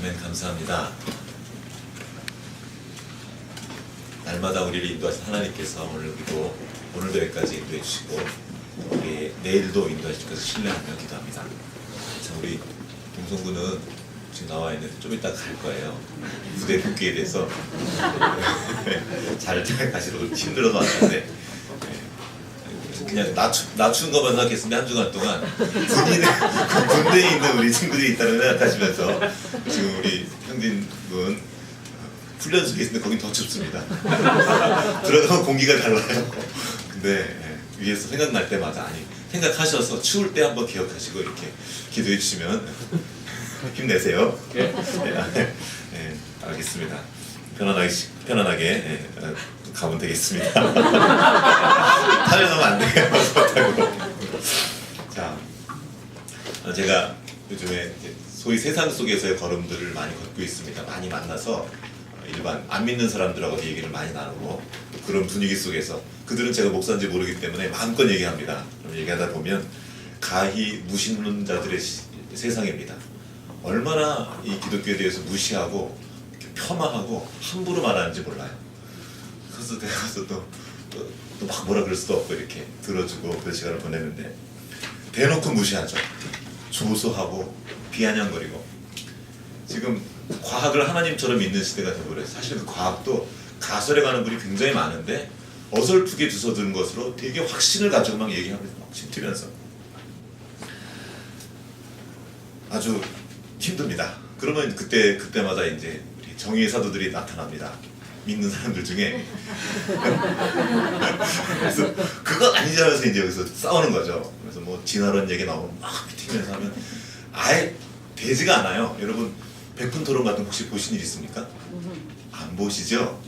아멘. 감사합니다. 날마다 우리를 인도하신 하나님께서 오늘도 여기까지 인도해 주시고 우리 내일도 인도하실 것을 신뢰하며 기도합니다. 참 우리 동성군은 지금 나와 있는데 좀 이따 갈 거예요. 부대 복귀에 대해서 잘 가시도록 힘들어서 왔는데 그냥 낮춘 것만 생각했으면 한 주간 동안 군대에 있는 우리 친구들이 있다는 생각하시면서 지금 우리 형진군 훈련소에 있는데 거긴 더 춥습니다. 들어가면 공기가 달라요. 근데 위에서 생각날 때마다 생각하셔서 추울 때 한번 기억하시고 이렇게 기도해 주시면 힘내세요. 네, 알겠습니다. 편안하게 가면 되겠습니다. 타령하면 안 돼요. 자, 제가 요즘에 소위 세상 속에서의 걸음들을 많이 걷고 있습니다. 많이 만나서 일반 안 믿는 사람들하고 얘기를 많이 나누고 그런 분위기 속에서 그들은 제가 목사인지 모르기 때문에 마음껏 얘기합니다. 그럼 얘기하다 보면 가히 무신론자들의 세상입니다. 얼마나 이 기독교에 대해서 무시하고 폄하하고 함부로 말하는지 몰라요. 그래서 내가 가서 또 막 뭐라 그럴 수도 없고 이렇게 들어주고 그 시간을 보내는데 대놓고 무시하죠. 조소하고 비아냥거리고 지금 과학을 하나님처럼 믿는 시대가 되어버려요. 사실 그 과학도 가설에 가는 분이 굉장히 많은데 어설프게 주워든 것으로 되게 확신을 가지고 막 얘기합니다. 막 침투면서 아주 힘듭니다. 그러면 그때마다 이제 우리 정의의 사도들이 나타납니다. 믿는 사람들 중에. 그래서 그거 아니냐면서 이제 여기서 싸우는 거죠. 그래서 뭐 진화론 얘기 나오면 막 미팅에서 하면 아예 되지가 않아요. 여러분 백분 토론 같은 거 혹시 보신 일 있습니까? 안 보시죠?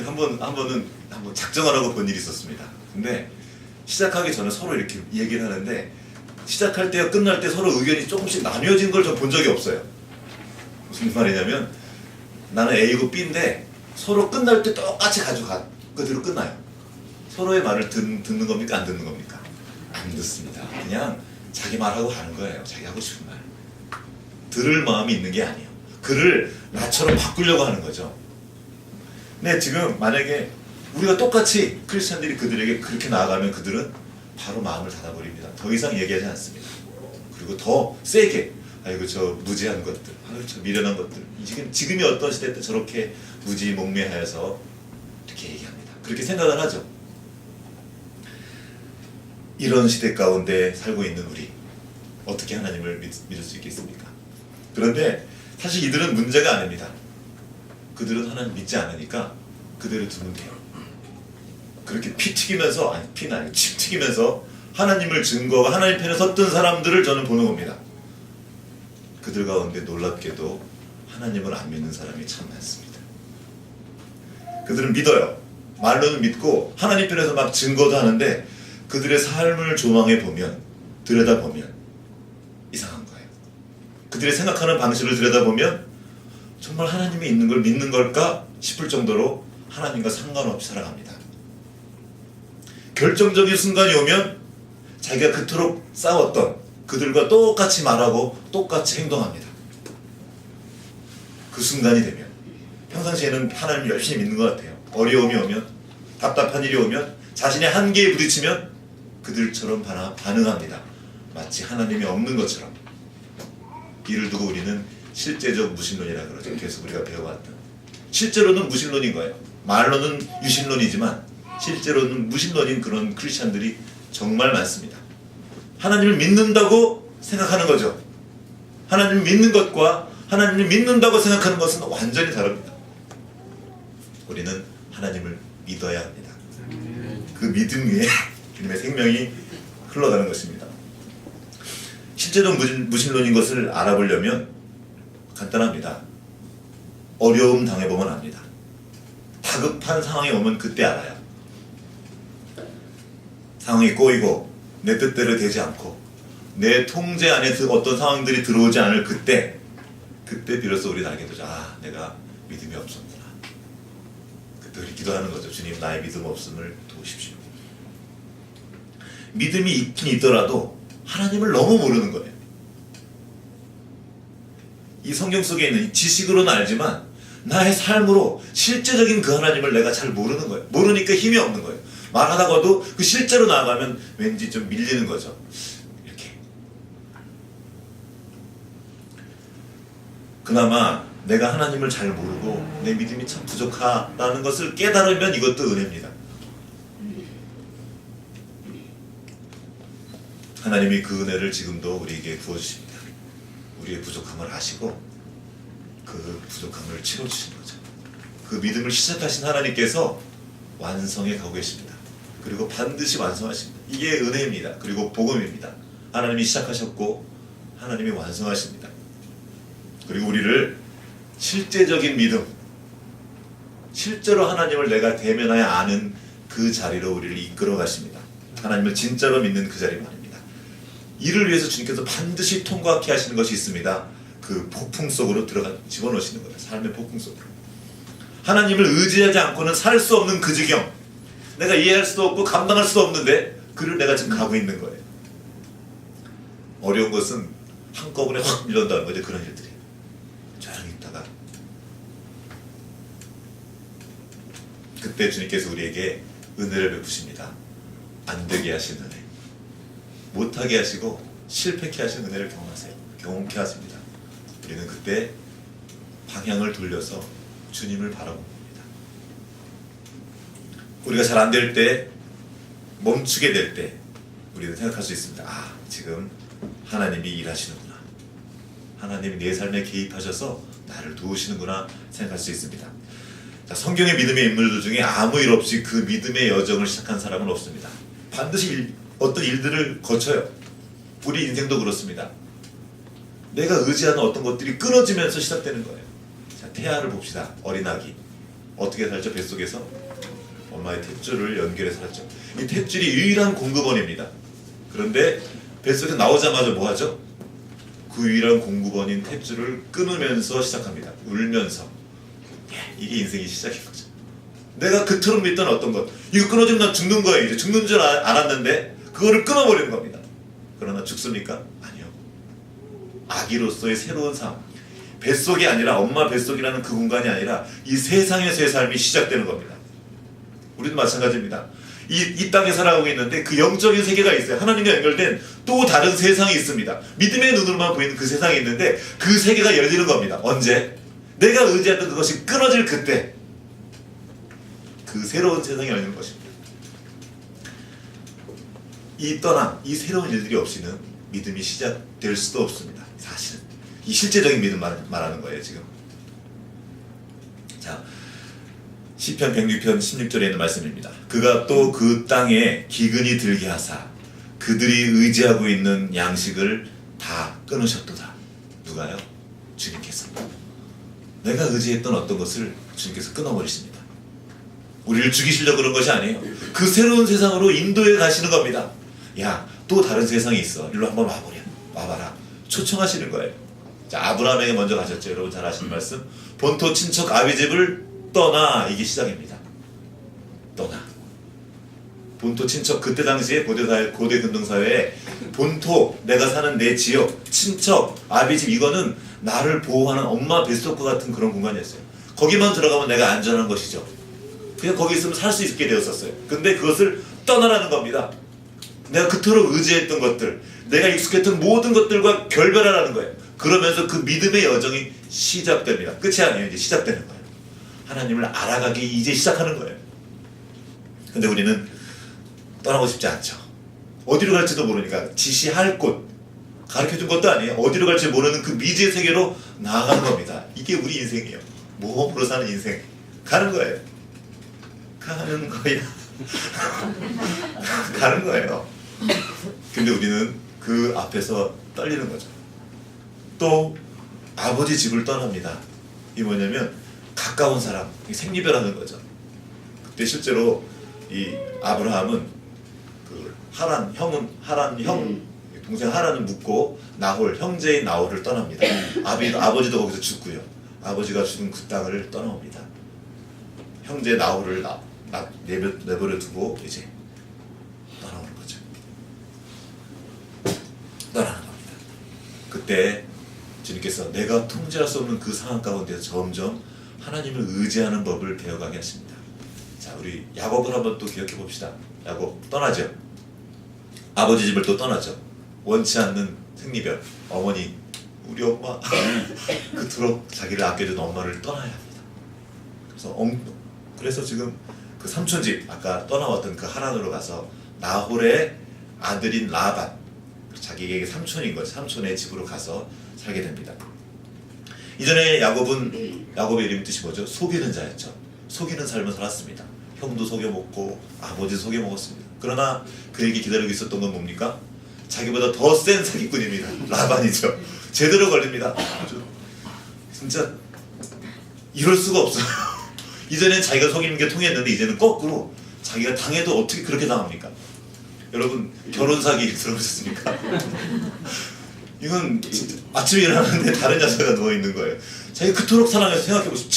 한 번은 작정하라고 본 일이 있었습니다. 근데 시작하기 전에 서로 이렇게 얘기를 하는데 시작할 때와 끝날 때 서로 의견이 조금씩 나뉘어진 걸 전 본 적이 없어요. 무슨 말이냐면 나는 A고 B인데 서로 끝날 때 똑같이 가져가 그대로 끝나요. 서로의 말을 듣는 겁니까? 안 듣는 겁니까? 안 듣습니다. 그냥 자기 말하고 가는 거예요. 자기 하고 싶은 말. 들을 마음이 있는 게 아니에요. 그를 나처럼 바꾸려고 하는 거죠. 근데 지금 만약에 우리가 똑같이 크리스천들이 그들에게 그렇게 나아가면 그들은 바로 마음을 닫아버립니다. 더 이상 얘기하지 않습니다. 그리고 더 세게 아이고 저 무지한 것들, 아이고 저 미련한 것들 지금이 어떤 시대 때 저렇게 무지몽매하여서 이렇게 얘기합니다. 그렇게 생각을 하죠. 이런 시대 가운데 살고 있는 우리 어떻게 하나님을 믿을 수 있겠습니까? 그런데 사실 이들은 문제가 아닙니다. 그들은 하나님 믿지 않으니까 그대로 두면 돼요. 그렇게 피 튀기면서 피는 아니고 침 튀기면서 하나님을 증거하고 하나님 편에 섰던 사람들을 저는 보는 겁니다. 그들 가운데 놀랍게도 하나님을 안 믿는 사람이 참 많습니다. 그들은 믿어요. 말로는 믿고 하나님 편에서 막 증거도 하는데 그들의 삶을 조망해 보면 들여다보면 이상한 거예요. 그들의 생각하는 방식을 들여다보면 정말 하나님이 있는 걸 믿는 걸까 싶을 정도로 하나님과 상관없이 살아갑니다. 결정적인 순간이 오면 자기가 그토록 싸웠던 그들과 똑같이 말하고 똑같이 행동합니다. 그 순간이 되면 평상시에는 하나님을 열심히 믿는 것 같아요. 어려움이 오면 답답한 일이 오면 자신의 한계에 부딪히면 그들처럼 반응합니다. 마치 하나님이 없는 것처럼. 이를 두고 우리는 실제적 무신론이라 그러죠. 계속 우리가 배워왔던. 실제로는 무신론인 거예요. 말로는 유신론이지만 실제로는 무신론인 그런 크리스찬들이 정말 많습니다. 하나님을 믿는다고 생각하는 거죠. 하나님을 믿는 것과 하나님을 믿는다고 생각하는 것은 완전히 다릅니다. 우리는 하나님을 믿어야 합니다. 그 믿음 위에 주님의 생명이 흘러가는 것입니다. 실제로 무신론인 것을 알아보려면 간단합니다. 어려움 당해보면 압니다. 다급한 상황이 오면 그때 알아요. 상황이 꼬이고 내 뜻대로 되지 않고 내 통제 안에 어떤 상황들이 들어오지 않을 그때 비로소 우리는 알게 되죠. 아, 내가 믿음이 없었구나. 그때 우리 기도하는 거죠. 주님, 나의 믿음 없음을 도우십시오. 믿음이 있긴 있더라도 하나님을 너무 모르는 거예요. 이 성경 속에 있는 이 지식으로는 알지만 나의 삶으로 실제적인 그 하나님을 내가 잘 모르는 거예요. 모르니까 힘이 없는 거예요. 말하다가도 그 실제로 나아가면 왠지 좀 밀리는 거죠. 이렇게. 그나마 내가 하나님을 잘 모르고 내 믿음이 참 부족하다는 것을 깨달으면 이것도 은혜입니다. 하나님이 그 은혜를 지금도 우리에게 부어주십니다. 우리의 부족함을 아시고 그 부족함을 채워주신 거죠. 그 믿음을 시작하신 하나님께서 완성해 가고 계십니다. 그리고 반드시 완성하십니다. 이게 은혜입니다. 그리고 복음입니다. 하나님이 시작하셨고 하나님이 완성하십니다. 그리고 우리를 실제적인 믿음, 실제로 하나님을 내가 대면하여 아는 그 자리로 우리를 이끌어 가십니다. 하나님을 진짜로 믿는 그 자리 말입니다. 이를 위해서 주님께서 반드시 통과케 하시는 것이 있습니다. 그 폭풍 속으로 들어가 집어넣으시는 거예요. 삶의 폭풍 속으로. 하나님을 의지하지 않고는 살 수 없는 그 지경, 내가 이해할 수도 없고 감당할 수도 없는데 그를 내가 지금 가고 있는 거예요. 어려운 것은 한꺼번에 확 밀려온다는 거죠. 그런 일들이. 조용히 있다가 그때 주님께서 우리에게 은혜를 베푸십니다. 안 되게 하신 은혜, 못하게 하시고 실패케 하신 은혜를 경험하세요. 경험케 하십니다. 우리는 그때 방향을 돌려서 주님을 바라봅니다. 우리가 잘 안 될 때, 멈추게 될 때 우리는 생각할 수 있습니다. 아, 지금 하나님이 일하시는구나. 하나님이 내 삶에 개입하셔서 나를 도우시는구나 생각할 수 있습니다. 자, 성경의 믿음의 인물들 중에 아무 일 없이 그 믿음의 여정을 시작한 사람은 없습니다. 반드시 어떤 일들을 거쳐요. 우리 인생도 그렇습니다. 내가 의지하는 어떤 것들이 끊어지면서 시작되는 거예요. 자, 태아를 봅시다. 어린아기 어떻게 살죠? 뱃속에서 엄마의 탯줄을 연결해 살았죠. 이 탯줄이 유일한 공급원입니다. 그런데 뱃속에 나오자마자 뭐 하죠? 그 유일한 공급원인 탯줄을 끊으면서 시작합니다. 울면서. 이게 인생의 시작인 거죠. 내가 그토록 믿던 어떤 것, 이거 끊어지면 나 죽는 거예요. 이제 죽는 줄 알았는데 그거를 끊어버리는 겁니다. 그러나 죽습니까? 아니요. 아기로서의 새로운 삶, 뱃속이 아니라 엄마 뱃속이라는 그 공간이 아니라 이 세상에서의 삶이 시작되는 겁니다. 우리도 마찬가지입니다. 이 땅에 살아가고 있는데 그 영적인 세계가 있어요. 하나님과 연결된 또 다른 세상이 있습니다. 믿음의 눈으로만 보이는 그 세상이 있는데 그 세계가 열리는 겁니다. 언제? 내가 의지했던 그것이 끊어질 그때 그 새로운 세상이 열리는 것입니다. 이 떠남, 이 새로운 일들이 없이는 믿음이 시작될 수도 없습니다. 사실은 이 실제적인 믿음 말하는 거예요 지금. 자, 시편 106편 16절에 있는 말씀입니다. 그가 또 그 땅에 기근이 들게 하사 그들이 의지하고 있는 양식을 다 끊으셨도다. 누가요? 주님께서. 내가 의지했던 어떤 것을 주님께서 끊어버리십니다. 우리를 죽이시려고 그런 것이 아니에요. 그 새로운 세상으로 인도해 가시는 겁니다. 야, 또 다른 세상이 있어. 일로 한번 와봐라. 초청하시는 거예요. 자, 아브라함에게 먼저 가셨죠. 여러분 잘 아시는 말씀. 본토 친척 아비 집을 떠나. 이게 시작입니다. 떠나. 본토 친척, 그때 당시에 고대 근동사회에 본토, 내가 사는 내 지역, 친척, 아비집, 이거는 나를 보호하는 엄마 뱃속과 같은 그런 공간이었어요. 거기만 들어가면 내가 안전한 것이죠. 그냥 거기 있으면 살 수 있게 되었었어요. 근데 그것을 떠나라는 겁니다. 내가 그토록 의지했던 것들, 내가 익숙했던 모든 것들과 결별하라는 거예요. 그러면서 그 믿음의 여정이 시작됩니다. 끝이 아니에요. 이제 시작되는 거예요. 하나님을 알아가기 이제 시작하는 거예요. 근데 우리는 떠나고 싶지 않죠. 어디로 갈지도 모르니까 지시할 곳, 가르쳐준 것도 아니에요. 어디로 갈지 모르는 그 미지의 세계로 나아가는 겁니다. 이게 우리 인생이에요. 모험으로 사는 인생. 가는 거예요. 가는 거야. 가는 거예요. 근데 우리는 그 앞에서 떨리는 거죠. 또 아버지 집을 떠납니다. 이게 뭐냐면 가까운 사람, 생리별하는 거죠. 그때 실제로 이 아브라함은 그 하란 형 동생 하란을 묻고 나홀, 형제인 나홀을 떠납니다. 아버지도 거기서 죽고요. 아버지가 죽은 그 땅을 떠나옵니다. 형제 나홀을 내버려 두고 이제 떠나오는 거죠. 떠나는 겁니다. 그때 주님께서 내가 통제할 수 없는 그 상황 가운데서 점점 하나님을 의지하는 법을 배워가게 하십니다. 자, 우리 야곱을 한번 또 기억해 봅시다. 야곱 떠나죠. 아버지 집을 또 떠나죠. 원치 않는 생리별, 어머니, 우리 엄마 그토록 자기를 아껴준 엄마를 떠나야 합니다. 그래서 지금 그 삼촌 집, 아까 떠나왔던 그 하란으로 가서 나홀의 아들인 라반, 자기에게 삼촌인 거죠. 삼촌의 집으로 가서 살게 됩니다. 이전에 야곱의 이름 뜻이 뭐죠? 속이는 자였죠. 속이는 삶을 살았습니다. 형도 속여먹고 아버지도 속여먹었습니다. 그러나 그에게 기다리고 있었던 건 뭡니까? 자기보다 더 센 사기꾼입니다. 라반이죠. 제대로 걸립니다. 진짜 이럴 수가 없어요. 이전엔 자기가 속이는 게 통했는데 이제는 거꾸로 자기가 당해도 어떻게 그렇게 당합니까? 여러분 결혼 사기 들어보셨습니까? 이건 진짜 아침에 일어나는데 다른 여자가 누워있는 거예요. 자기가 그토록 사랑해서 생각해보세요.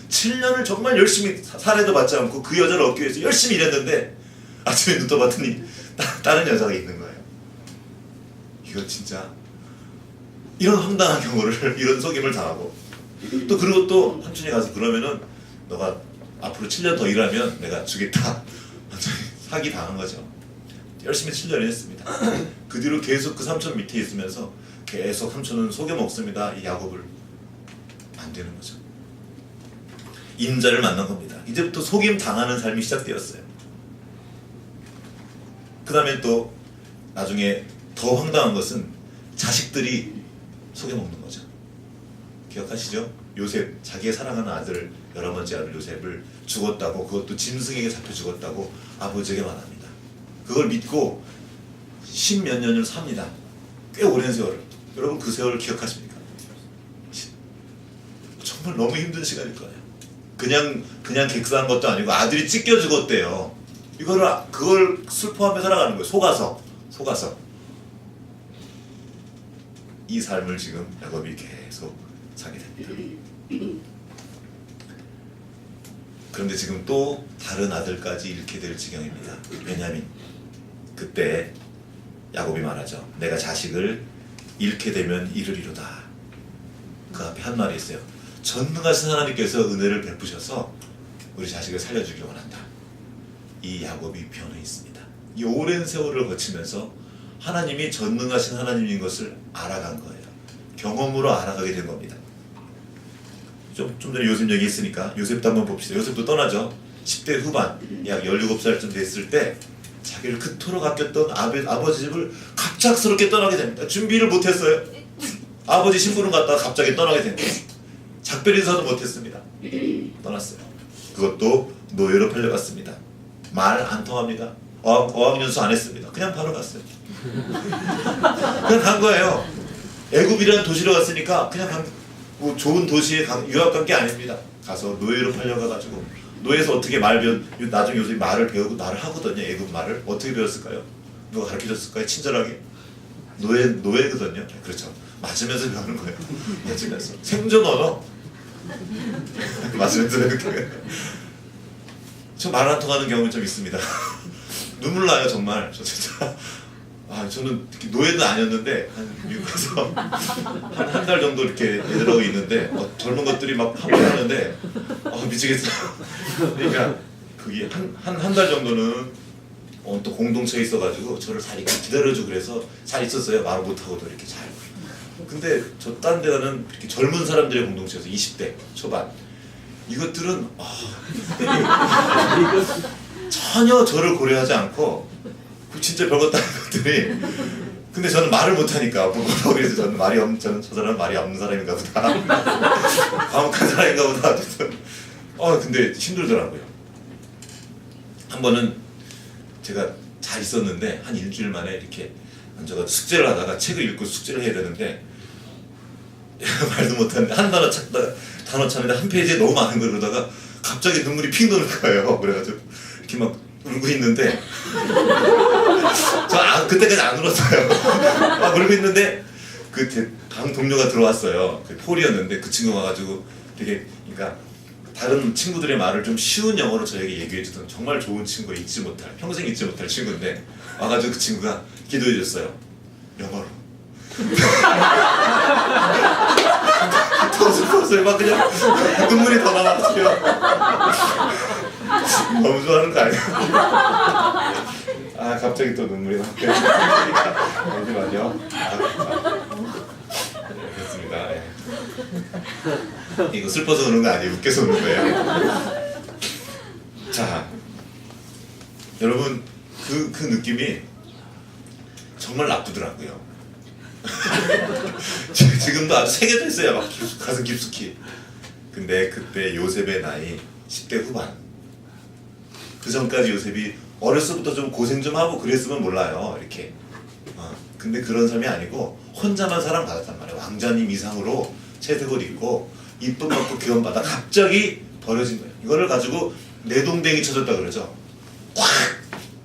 7년을 정말 열심히 사례도 받지 않고 그 여자를 얻기 위해서 열심히 일했는데 아침에 눈 떠봤더니 다른 여자가 있는 거예요. 이거 진짜 이런 황당한 경우를 이런 속임을 당하고 또 그리고 또 삼촌이 가서 그러면은 너가 앞으로 7년 더 일하면 내가 주겠다. 완전히 사기 당한 거죠. 열심히 7년을 했습니다. 그 뒤로 계속 그 삼촌 밑에 있으면서 계속 삼촌은 속여 먹습니다. 이 야곱을. 안 되는 거죠. 인자를 만난 겁니다. 이제부터 속임 당하는 삶이 시작되었어요. 그 다음에 또 나중에 더 황당한 것은 자식들이 속여 먹는 거죠. 기억하시죠? 요셉, 자기의 사랑하는 아들, 11번째 아들 요셉을 죽었다고, 그것도 짐승에게 잡혀 죽었다고 아버지에게 말합니다. 그걸 믿고 10몇 년을 삽니다. 꽤 오랜 세월을. 여러분 그 세월을 기억하십니까? 정말 너무 힘든 시간일 거예요. 그냥 객사한 것도 아니고 아들이 찢겨 죽었대요. 그걸 슬퍼하며 살아가는 거예요. 속아서 이 삶을 지금 야곱이 계속 사게 됩니다. 그런데 지금 또 다른 아들까지 잃게 될 지경입니다. 왜냐하면 그때 야곱이 말하죠. 내가 자식을 잃게 되면 이르리로다. 그 앞에 한 말이 있어요. 전능하신 하나님께서 은혜를 베푸셔서 우리 자식을 살려주길 원한다. 이 야곱이 변해 있습니다. 이 오랜 세월을 거치면서 하나님이 전능하신 하나님인 것을 알아간 거예요. 경험으로 알아가게 된 겁니다. 좀 전에 요셉 얘기했으니까 요셉도 한번 봅시다. 요셉도 떠나죠. 10대 후반, 약 17살쯤 됐을 때 자기를 그토록 아꼈던 아버지 집을 갑작스럽게 떠나게 됩니다. 준비를 못했어요. 아버지 심부름 갔다가 갑자기 떠나게 됩니다. 작별 인사도 못했습니다. 떠났어요. 그것도 노예로 팔려갔습니다. 말 안 통합니다. 어학연수 안 했습니다. 그냥 바로 갔어요. 그냥 간 거예요. 애굽이라는 도시로 갔으니까 그냥 뭐 좋은 도시에 유학 간 게 아닙니다. 가서 노예로 팔려가가지고 노예에서 어떻게 나중에 요새 말을 배우고 말을 하거든요. 애굽 말을 어떻게 배웠을까요? 누가 가르쳐줬을까요? 친절하게? 노예거든요. 그렇죠. 맞으면서 배우는 거예요. 맞으면서 생존 언어. 맞으면서 배우는 거예요. 저 말 안 통하는 경험이 좀 있습니다. 눈물 나요 정말. 저 진짜. 저는 노예는 아니었는데 미국에서 한 달 정도 이렇게 애들하고 있는데 젊은 것들이 막 한번 하는데 미치겠어요. 그러니까 그게 한 달 정도는 또 공동체에 있어가지고 저를 잘 기다려주고 그래서 잘 있었어요. 말 못하고도 이렇게 잘. 근데 저 딴 데는 이렇게 젊은 사람들의 공동체에서 20대 초반 이것들은 전혀 저를 고려하지 않고 진짜 별것 아닌 것들이. 근데 저는 말을 못하니까 그래서 저는 저는 저 사람은 말이 없는 사람인가 보다. 과묵한 사람인가 보다. 근데 힘들더라고요. 한 번은 제가 잘 있었는데 한 일주일 만에 이렇게 앉아가 숙제를 하다가 책을 읽고 숙제를 해야 되는데 말도 못하는데 한 단어 찾는데 한 페이지에 너무 많은 걸 그러다가 갑자기 눈물이 핑 도는 거예요. 그래가지고 이렇게 막 울고 있는데 저 그때까지 안 울었어요. 막 울고 있는데 그 방 동료가 들어왔어요. 그 폴이었는데 그 친구가 와가지고 되게 그러니까 다른 친구들의 말을 좀 쉬운 영어로 저에게 얘기해주던 정말 좋은 친구, 평생 잊지 못할 친구인데 와가지고 그 친구가 기도해줬어요. 영어로. 없어요. 막 그냥 눈물이 더 나왔어요. 너무 좋아하는 거 아니에요? 아 갑자기 또 눈물이 나왔어요. 잠시만요. 됐습니다. 예. 이거 슬퍼서 우는 거 아니에요. 웃겨서 우는 거예요. 자, 여러분 그 느낌이 정말 나쁘더라고요. 지금도 아주 새겨져 있어요. 막 가슴 깊숙이. 근데 그때 요셉의 나이 10대 후반. 그 전까지 요셉이 어렸을 때부터 좀 고생 좀 하고 그랬으면 몰라요. 이렇게. 근데 그런 삶이 아니고 혼자만 사랑받았단 말이에요. 왕자님 이상으로 채색을 입고 이쁨 받고 귀염받아 갑자기 버려진 거예요. 이거를 가지고 내동댕이 쳐졌다 그러죠. 꽉!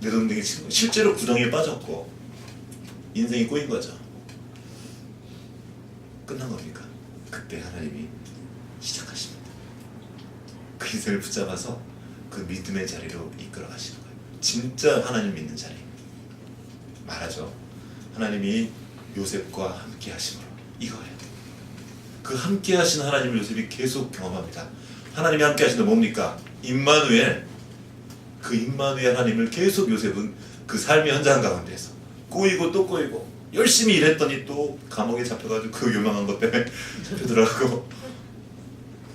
내동댕이 치는 거예요. 실제로 구덩이에 빠졌고 인생이 꼬인 거죠. 끝난 겁니까? 그때 하나님이 시작하십니다. 그 인생을 붙잡아서 그 믿음의 자리로 이끌어 가시는 거예요. 진짜 하나님 믿는 자리. 말하죠. 하나님이 요셉과 함께 하심으로 이거예요. 그 함께 하신 하나님을 요셉이 계속 경험합니다. 하나님이 함께 하신다 뭡니까? 임마누엘. 그 임마누엘 하나님을 계속 요셉은 그 삶의 현장 가운데에서 꼬이고 또 꼬이고 열심히 일했더니 또 감옥에 잡혀가지고 그 유명한 것 때문에 잡혀 들어가고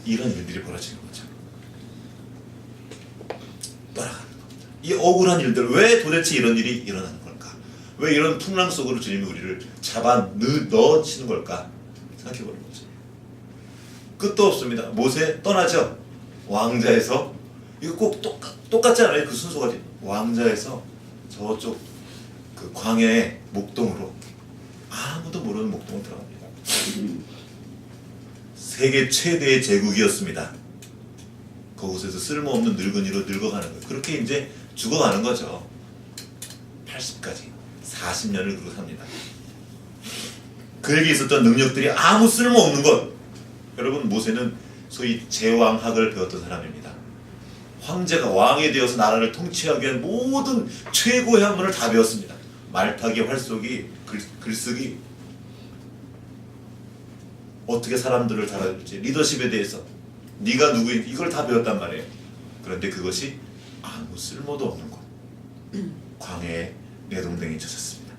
이런 일들이 벌어지는 거죠. 돌아가는 겁니다. 이 억울한 일들, 왜 도대체 이런 일이 일어나는 걸까? 왜 이런 풍랑 속으로 주님이 우리를 잡아 넣으시는 걸까? 생각해보는 거죠. 끝도 없습니다. 모세 떠나죠. 왕자에서 이거 꼭 똑같지 않아요? 그 순서가. 왕자에서 저쪽 그 광야의 목동으로, 아무도 모르는 목동으로 들어갑니다. 세계 최대의 제국이었습니다. 그곳에서 쓸모없는 늙은이로 늙어가는 거예요. 그렇게 이제 죽어가는 거죠. 80까지 40년을 그러고 삽니다. 그에게 있었던 능력들이 아무 쓸모없는 것. 여러분, 모세는 소위 제왕학을 배웠던 사람입니다. 황제가 왕이 되어서 나라를 통치하기 위한 모든 최고의 학문을 다 배웠습니다. 말타기, 활쏘기, 글쓰기, 어떻게 사람들을 다뤄줄지, 리더십에 대해서 네가 누구인지 이걸 다 배웠단 말이에요. 그런데 그것이 아무 쓸모도 없는 곳, 광야에 내동댕이 젖었습니다.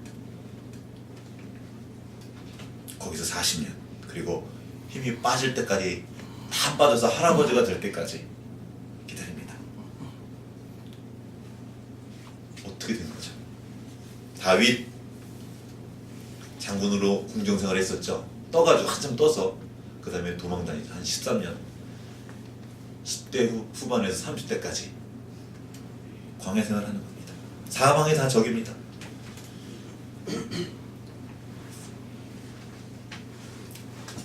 거기서 40년, 그리고 힘이 빠질 때까지 다 빠져서 할아버지가 될 때까지 기다립니다. 어떻게 된 거죠? 다윗 장군으로 궁정생활을 했었죠. 떠가지고 한참 떠서 그 다음에 도망다니죠. 한 13년, 10대 후반에서 30대까지 광야 생활하는 겁니다. 사방이 다 적입니다.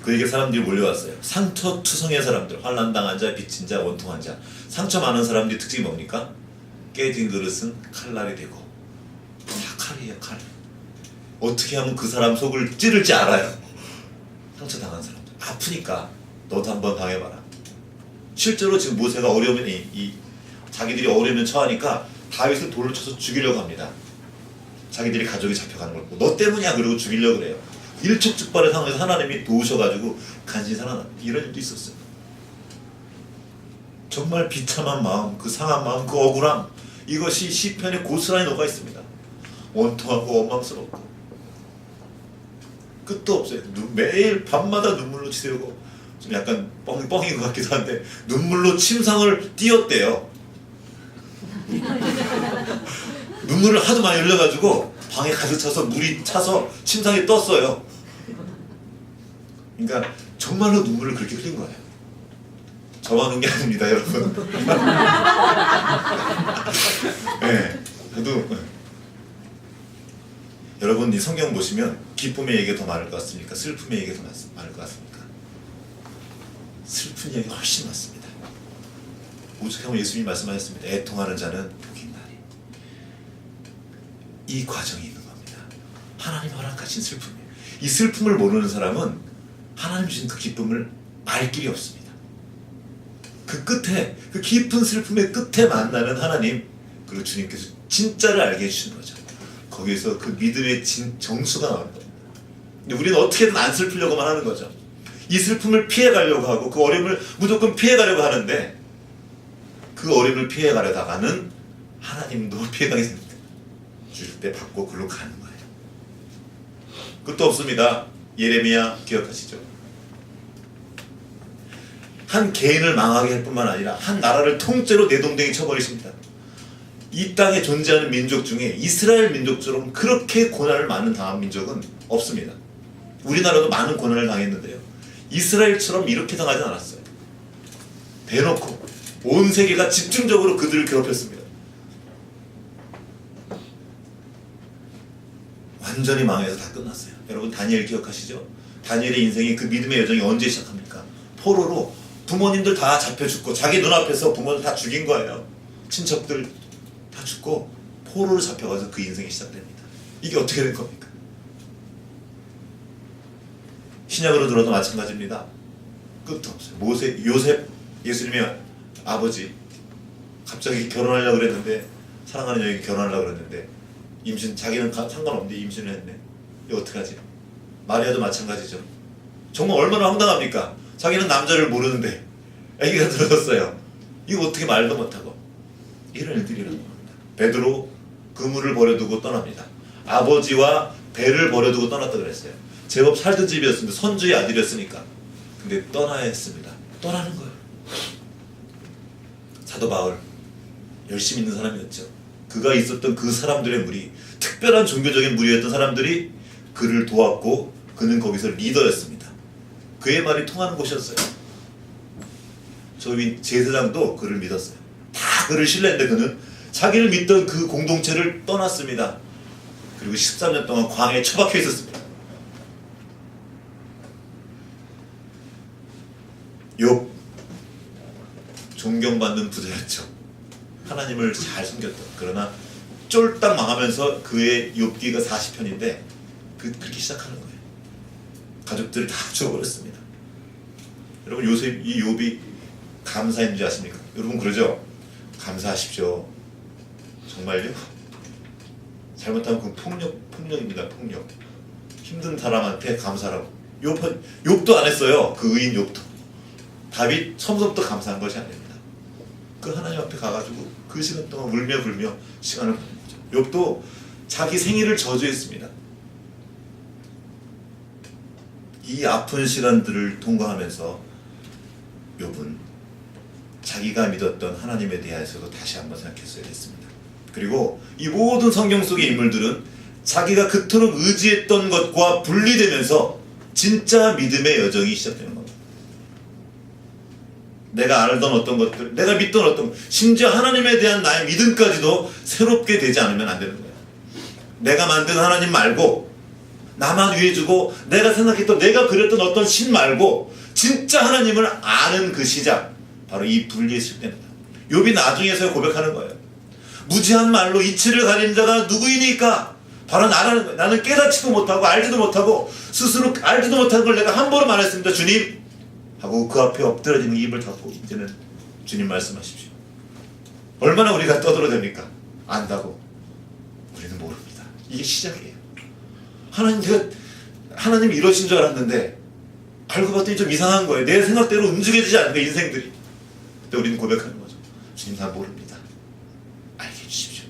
그에게 사람들이 몰려왔어요. 상처투성의 사람들, 환난당한 자, 빚진 자, 원통한 자. 상처 많은 사람들이 특징이 뭡니까? 깨진 그릇은 칼날이 되고, 다 칼이에요. 칼. 어떻게 하면 그 사람 속을 찌를지 알아요. 상처당한 사람들. 아프니까 너도 한번 당해봐라. 실제로 지금 모세가 어려우면 자기들이 어려우면 처하니까 다윗을 돌로 쳐서 죽이려고 합니다. 자기들이 가족이 잡혀가는 걸 보고 너 때문이야 그러고 죽이려고 그래요. 일촉즉발의 상황에서 하나님이 도우셔가지고 간신히 살아납니다. 이런 일도 있었어요. 정말 비참한 마음, 그 상한 마음, 그 억울함, 이것이 시편에 고스란히 녹아 있습니다. 원통하고 원망스럽고 끝도 없어요. 매일 밤마다 눈물로 치새우고, 좀 약간 뻥인 것 같기도 한데 눈물로 침상을 띄었대요. 눈물을 하도 많이 흘려가지고 방에 가득 차서 물이 차서 침상에 떴어요. 그러니까 정말로 눈물을 그렇게 흘린 거예요. 저만 한 게 아닙니다, 여러분. 네, 저도. 여러분, 이 성경 보시면 기쁨의 얘기가 더 많을 것 같습니까? 슬픔의 얘기가 더 많을 것 같습니까? 슬픈 얘기가 훨씬 많습니다. 오죽하면 예수님이 말씀하셨습니다. 애통하는 자는 복이 있나니. 이 과정이 있는 겁니다. 하나님 허락하신 슬픔이에요. 이 슬픔을 모르는 사람은 하나님 주신 그 기쁨을 알 길이 없습니다. 그 끝에, 그 깊은 슬픔의 끝에 만나는 하나님, 그리고 주님께서 진짜를 알게 해주시는 거죠. 거기에서 그 믿음의 정수가 나오는 겁니다. 근데 우리는 어떻게든 안 슬프려고만 하는 거죠. 이 슬픔을 피해가려고 하고 그 어려움을 무조건 피해가려고 하는데 그 어려움을 피해가려다가는 하나님도 피해가게 됩니다. 줄 때 받고 글로 가는 거예요. 끝도 없습니다. 예레미야 기억하시죠? 한 개인을 망하게 할 뿐만 아니라 한 나라를 통째로 내동댕이 쳐버리십니다. 이 땅에 존재하는 민족 중에 이스라엘 민족처럼 그렇게 고난을 많은 당한 민족은 없습니다. 우리나라도 많은 고난을 당했는데요, 이스라엘처럼 이렇게 당하진 않았어요. 대놓고 온 세계가 집중적으로 그들을 괴롭혔습니다. 완전히 망해서 다 끝났어요. 여러분 다니엘 기억하시죠? 다니엘의 인생이 그 믿음의 여정이 언제 시작합니까? 포로로 부모님들 다 잡혀 죽고 자기 눈앞에서 부모들 다 죽인 거예요. 친척들 다 죽고 포로로 잡혀가서 그 인생이 시작됩니다. 이게 어떻게 된 겁니까? 신약으로 들어도 마찬가지입니다. 끝도 없어요. 요셉, 예수님의 아버지, 갑자기 결혼하려고 그랬는데, 사랑하는 여인이 결혼하려고 그랬는데 임신, 자기는 상관없는데 임신을 했네. 이거 어떡하지? 마리아도 마찬가지죠. 정말 얼마나 황당합니까? 자기는 남자를 모르는데 아기가 들어졌어요. 이거 어떻게 말도 못하고. 이런 일들이라는 겁니다. 베드로 그물을 버려두고 떠납니다. 아버지와 배를 버려두고 떠났다 그랬어요. 제법 살던 집이었습니다. 선주의 아들이었으니까. 근데 떠나야 했습니다. 떠나는 거예요. 사도 바울 열심히 있는 사람이었죠. 그가 있었던 그 사람들의 무리, 특별한 종교적인 무리였던 사람들이 그를 도왔고 그는 거기서 리더였습니다. 그의 말이 통하는 곳이었어요. 저희 제사장도 그를 믿었어요. 다 그를 신뢰했는데 그는 자기를 믿던 그 공동체를 떠났습니다. 그리고 13년 동안 광야에 처박혀 있었습니다. 욥, 존경받는 부자였죠. 하나님을 잘 숨겼던. 그러나 쫄딱 망하면서 그의 욥기가 40편인데 그렇게 시작하는 거예요. 가족들을 다 죽어버렸습니다. 여러분 요셉, 이 욥이 감사인 줄 아십니까? 여러분 그러죠? 감사하십시오. 정말요? 잘못하면 그건 폭력입니다. 폭력. 힘든 사람한테 감사라고. 욥도 안 했어요. 그 의인 욥도. 다윗 처음부터 감사한 것이 아닙니다. 그 하나님 앞에 가가지고 그 시간 동안 울며 불며 시간을 보낸 거죠. 욥도 자기 생일을 저주했습니다. 이 아픈 시간들을 통과하면서 욥은 자기가 믿었던 하나님에 대해서도 다시 한번 생각했어야 됐습니다. 그리고 이 모든 성경 속의 인물들은 자기가 그토록 의지했던 것과 분리되면서 진짜 믿음의 여정이 시작되는 겁니다. 내가 알던 어떤 것들, 내가 믿던 어떤, 심지어 하나님에 대한 나의 믿음까지도 새롭게 되지 않으면 안 되는 거예요. 내가 만든 하나님 말고, 나만 위해주고 내가 생각했던, 내가 그렸던 어떤 신 말고 진짜 하나님을 아는 그 시작, 바로 이 분리했을 때입니다. 욥이 나중에서야 고백하는 거예요. 무지한 말로 이치를 가린 자가 누구이니까? 바로 나라는 거예요. 나는 깨닫지도 못하고 알지도 못하고 스스로 알지도 못하는 걸 내가 함부로 말했습니다. 주님 하고 그 앞에 엎드려지는 입을 닫고 이제는 주님 말씀하십시오. 얼마나 우리가 떠들어댑니까? 안다고. 우리는 모릅니다. 이게 시작이에요. 하나님이 이러신 줄 알았는데 알고 봤더니 좀 이상한 거예요. 내 생각대로 움직여지지 않는 거예요, 인생들이. 그때 우리는 고백하는 거죠. 주님 다 모릅니다. 알게 해주십시오.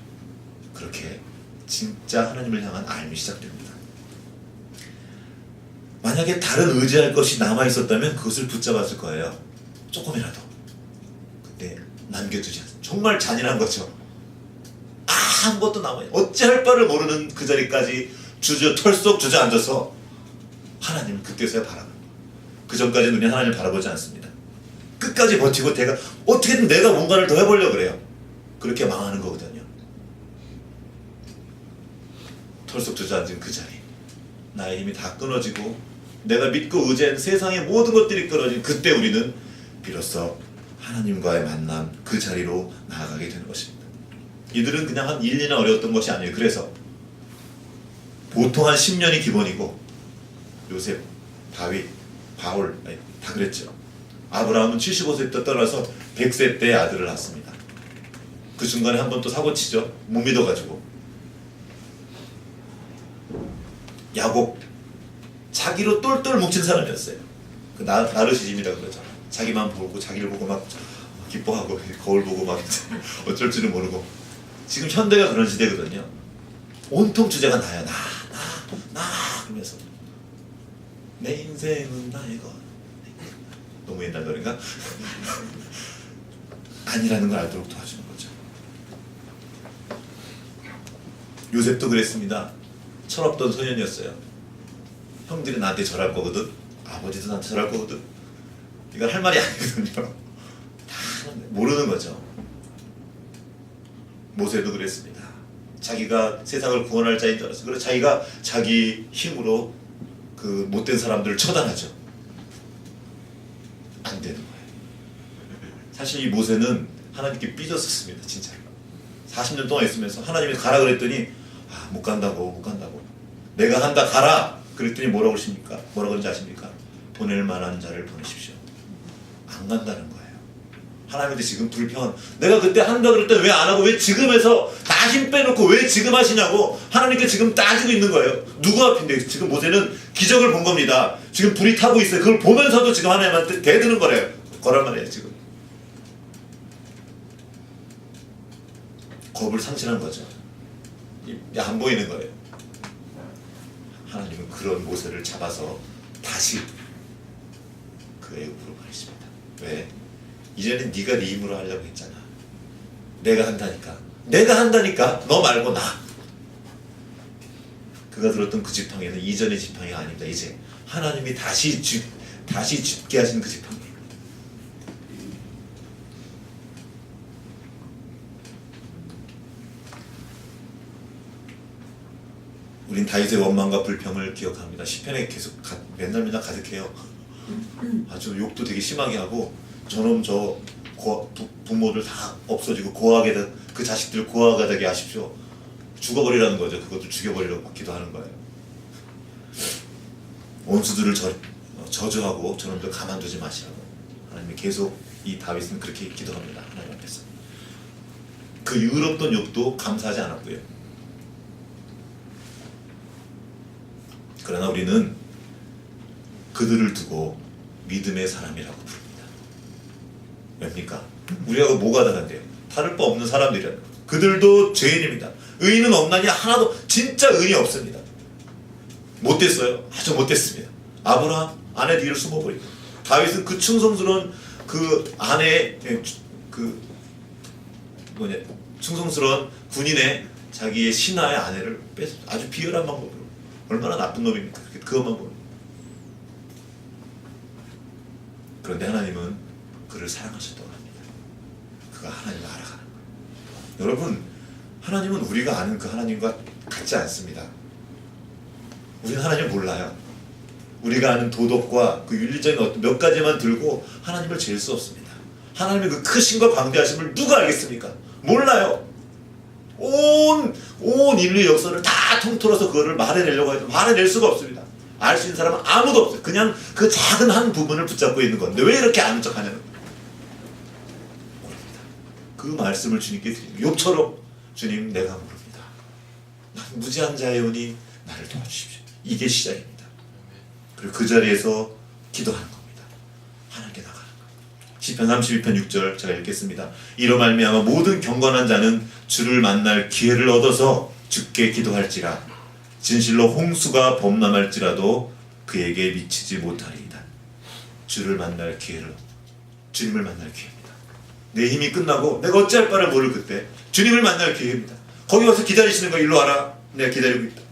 그렇게 진짜 하나님을 향한 알미 시작됩니다. 만약에 다른 의지할 것이 남아있었다면 그것을 붙잡았을 거예요. 조금이라도. 근데 남겨두지 않습니다. 정말 잔인한 거죠. 아무것도 남아요. 어찌할 바를 모르는 그 자리까지 털썩 주저앉아서 하나님은 그때서야 바라보는 거예요. 그 전까지 눈이 하나님을 바라보지 않습니다. 끝까지 버티고 어떻게든 내가 뭔가를 더 해보려고 그래요. 그렇게 망하는 거거든요. 털썩 주저앉은 그 자리, 나의 힘이 다 끊어지고 내가 믿고 의지한 세상의 모든 것들이 끊어진 그때 우리는 비로소 하나님과의 만남, 그 자리로 나아가게 되는 것입니다. 이들은 그냥 한 1, 2년 어려웠던 것이 아니에요. 그래서 보통 한 10년이 기본이고, 요셉, 다윗, 바울 다 그랬죠. 아브라함은 75세 때 떠나서 100세 때 아들을 낳습니다. 그 중간에 한 번 또 사고치죠. 못 믿어가지고. 야곱, 자기로 똘똘 뭉친 사람이었어요. 그 나르시즘이라 그러죠. 자기만 보고 자기를 보고 막 기뻐하고 거울 보고 막 어쩔 줄은 모르고. 지금 현대가 그런 시대거든요. 온통 주제가 나야. 나 그러면서 내 인생은 나의 것. 너무 옛날 노래인가? 아니라는 걸 알도록 도와주는 거죠. 요셉도 그랬습니다. 철없던 소년이었어요. 형들이 나한테 절할 거거든. 아버지도 나한테 절할 거거든. 이건 할 말이 아니거든요. 다 모르는 거죠. 모세도 그랬습니다. 자기가 세상을 구원할 자인 줄 알았어요. 그래서 자기가 자기 힘으로 그 못된 사람들을 처단하죠. 안 되는 거예요. 사실 이 모세는 하나님께 삐졌었습니다. 진짜 40년 동안 있으면서 하나님이 가라 그랬더니 못 간다고 내가 한다 가라 그랬더니 뭐라고 그러십니까? 뭐라고 그런지 아십니까? 보낼 만한 자를 보내십시오. 안 간다는 거예요. 하나님한테 지금 불평한, 내가 그때 한다 그럴 때 왜 안 하고 왜 지금 해서 다 힘 빼놓고 왜 지금 하시냐고 하나님께 지금 따지고 있는 거예요. 누구 앞인데? 지금 모세는 기적을 본 겁니다. 지금 불이 타고 있어요. 그걸 보면서도 지금 하나님한테 대드는 거란 말이에요. 지금 겁을 상실한 거죠. 안 보이는 거예요. 하나님은 그런 모세를 잡아서 다시 그 애굽으로 보내십니다. 왜? 이제는 네가 네 힘으로 하려고 했잖아. 내가 한다니까 너 말고 나. 그가 들었던 그 지팡이는 이전의 지팡이가 아닙니다. 이제 하나님이 다시 짚게 하신 그 지팡이입니다. 우린 다윗의 원망과 불평을 기억합니다. 시편에 계속 맨날 가득해요. 아주 욕도 되게 심하게 하고 저놈 부모들 다 없어지고 고아하게 그 자식들 고아가 되게 하십시오. 죽어버리라는 거죠. 그것도 죽여버리라고 막 기도하는 거예요. 원수들을 저주하고 저놈들 가만두지 마시라고 하나님이 계속 이 다윗은 그렇게 기도합니다. 하나님 앞에서. 그 유럽던 욕도 감사하지 않았고요. 그러나 우리는 그들을 두고 믿음의 사람이라고 부릅니다. 왜입니까? 우리하고 뭐가 다른데요? 다를 바 없는 사람들이라는 거예요. 그들도 죄인입니다. 의인은 없나니 하나도 진짜 의인이 없습니다. 못됐어요. 아주 못됐습니다. 아브라함 아내 뒤를 숨어버리고 다윗은 그 충성스러운 그 아내의 충성스러운 군인의 자기의 신하의 아내를 아주 비열한 방법으로. 얼마나 나쁜 놈입니까? 그것만 보는. 그런데 하나님은 그를 사랑하셨다고 합니다. 그가 하나님을 알아가는 거예요. 여러분, 하나님은 우리가 아는 그 하나님과 같지 않습니다. 우리는 하나님을 몰라요. 우리가 아는 도덕과 그 윤리적인 어떤 몇 가지만 들고 하나님을 잴 수 없습니다. 하나님의 그 크심과 광대하심을 누가 알겠습니까? 몰라요. 온 인류 역사를 다 통틀어서 그거를 말해내려고 해도 말해낼 수가 없습니다. 알 수 있는 사람은 아무도 없어요. 그냥 그 작은 한 부분을 붙잡고 있는 건데 왜 이렇게 아는 척 하냐는 거예요. 모릅니다. 그 말씀을 주님께 드립니다. 욥처럼 주님 내가 모릅니다. 난 무지한 자여오니 나를 도와주십시오. 이게 시작입니다. 그리고 그 자리에서 기도하는 겁니다. 하나님께 나가는 거예요. 시편 32편 6절 제가 읽겠습니다. 이로 말미암아 모든 경건한 자는 주를 만날 기회를 얻어서 주께 기도할지라 진실로 홍수가 범람할지라도 그에게 미치지 못하리이다. 주님을 만날 기회입니다. 내 힘이 끝나고 내가 어찌할 바를 모를 그때 주님을 만날 기회입니다. 거기 와서 기다리시는 거 일로 와라. 내가 기다리고 있다.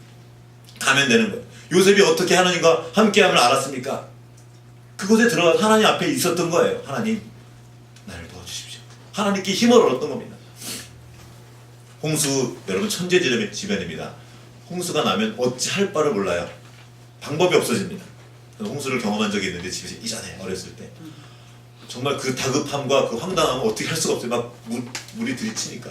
가면 되는 거예요. 요셉이 어떻게 하나님과 함께함을 알았습니까? 그곳에 들어가 하나님 앞에 있었던 거예요. 하나님 나를 도와주십시오. 하나님께 힘을 얻었던 겁니다. 홍수 여러분 천재지변입니다. 홍수가 나면 어찌할 바를 몰라요. 방법이 없어집니다. 홍수를 경험한 적이 있는데 집에서 이전에 어렸을 때 정말 그 다급함과 그 황당함을 어떻게 할 수가 없어요. 막 물이 들이치니까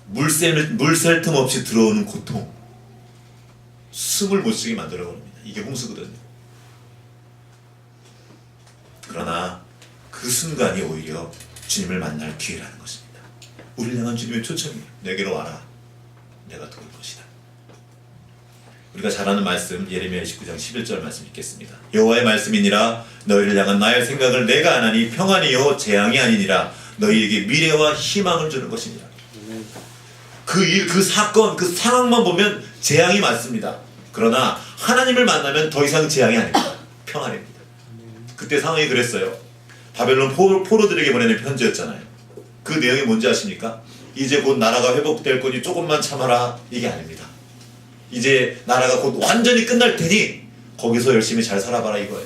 물 셀 틈 없이 들어오는 고통, 숨을 못 쉬게 만들어버립니다. 이게 홍수거든요. 그러나 그 순간이 오히려 주님을 만날 기회라는 것입니다. 우리를 향한 주님의 초청이에요. 내게로 와라. 내가 도울 것이다. 우리가 잘 아는 말씀 예레미야 29장 11절 말씀 읽겠습니다. 여호와의 말씀이니라 너희를 향한 나의 생각을 내가 아나니 평안이요 재앙이 아니니라 너희에게 미래와 희망을 주는 것이니라. 그 일, 그 사건, 그 상황만 보면 재앙이 맞습니다. 그러나 하나님을 만나면 더 이상 재앙이 아닙니다. 평안입니다. 그때 상황이 그랬어요. 바벨론 포로들에게 보내는 편지였잖아요. 그 내용이 뭔지 아십니까? 이제 곧 나라가 회복될 거니 조금만 참아라. 이게 아닙니다. 이제 나라가 곧 완전히 끝날 테니 거기서 열심히 잘 살아봐라 이거예요.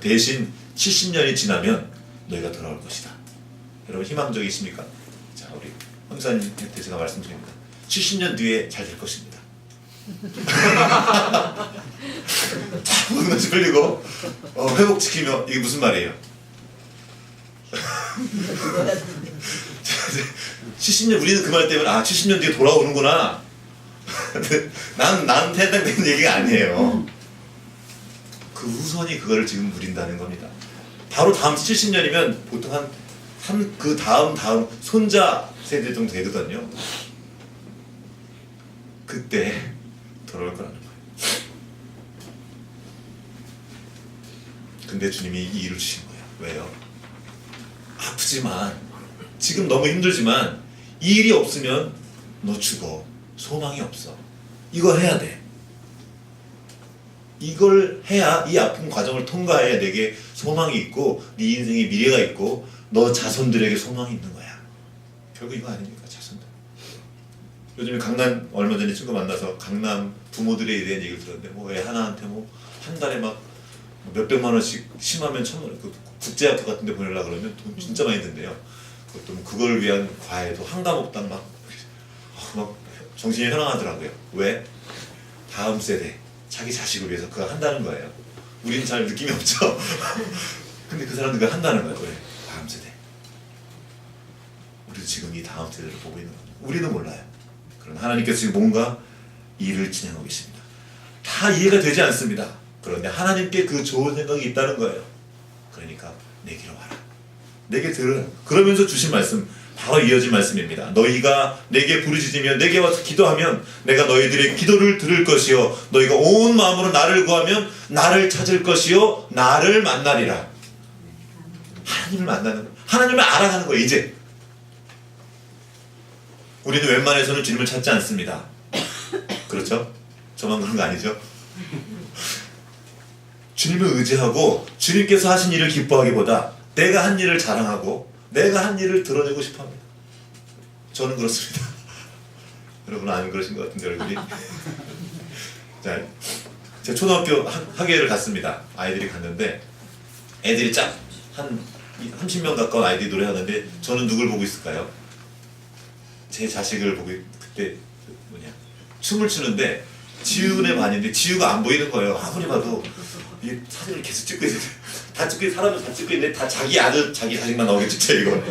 대신 70년이 지나면 너희가 돌아올 것이다. 여러분 희망적이십니까? 자, 우리 황사님한테 제가 말씀드립니다. 70년 뒤에 잘 될 것입니다. 자, 모든 것이 풀리고 회복시키며 이게 무슨 말이에요? 70년 우리는 그 말 때문에 70년 뒤에 돌아오는구나. 나한테 해당되는 얘기가 아니에요. 그 후손이 그거를 지금 누린다는 겁니다. 바로 다음 70년이면 보통 그 다음 손자 세대 정도 되거든요. 그때 돌아올 거라는 거예요. 근데 주님이 이 일을 주신 거예요. 왜요? 아프지만 지금 너무 힘들지만 이 일이 없으면 너 죽어. 소망이 없어. 이거 해야 돼. 이걸 해야 이 아픈 과정을 통과해야 내게 소망이 있고 네 인생에 미래가 있고 너 자손들에게 소망이 있는 거야. 결국 이거 아닙니까? 자손들. 요즘에 강남 얼마 전에 친구 만나서 강남 부모들에 대한 얘기를 들었는데 뭐 애 하나한테 뭐 한 달에 막 몇백만 원씩 심하면 1,000만 원 그 국제학교 같은 데 보내려고 그러면 돈 진짜 많이 든대요. 그것도 뭐 그걸 위한 과외도 한가목당 막 정신이 현황하더라고요. 왜? 다음 세대 자기 자식을 위해서 그거 한다는 거예요. 우리는 잘 느낌이 없죠. 근데 그 사람들 그거 한다는 거예요. 왜? 다음 세대. 우리도 지금 이 다음 세대를 보고 있는 겁니다. 우리는 몰라요. 그러나 하나님께서 지금 뭔가 일을 진행하고 계십니다. 다 이해가 되지 않습니다. 그런데 하나님께 그 좋은 생각이 있다는 거예요. 그러니까 내게로 와라. 내게 들으라. 그러면서 주신 말씀 바로 이어진 말씀입니다. 너희가 내게 부르짖으며 내게 와서 기도하면 내가 너희들의 기도를 들을 것이요 너희가 온 마음으로 나를 구하면 나를 찾을 것이요 나를 만나리라. 하나님을 만나는 거예요. 하나님을 알아가는 거예요. 이제 우리는 웬만해서는 주님을 찾지 않습니다. 그렇죠? 저만 그런 거 아니죠? 주님을 의지하고 주님께서 하신 일을 기뻐하기보다 내가 한 일을 자랑하고 내가 한 일을 드러내고 싶어합니다. 저는 그렇습니다. 여러분은 안 그러신 것 같은데 얼굴이. 자, 제가 초등학교 학예를 갔습니다. 아이들이 갔는데 애들이 한 30명 가까운 아이들이 노래하는데 저는 누굴 보고 있을까요? 제 자식을 보고 그때 춤을 추는데 지우네 반인데 지우가 안 보이는 거예요. 아무리 봐도 이 사진을 계속 찍고 있는데 다 찍고 사람을 다 찍고 있는데 다 자기 아들 자기 자식만 나오게 찍죠 이거.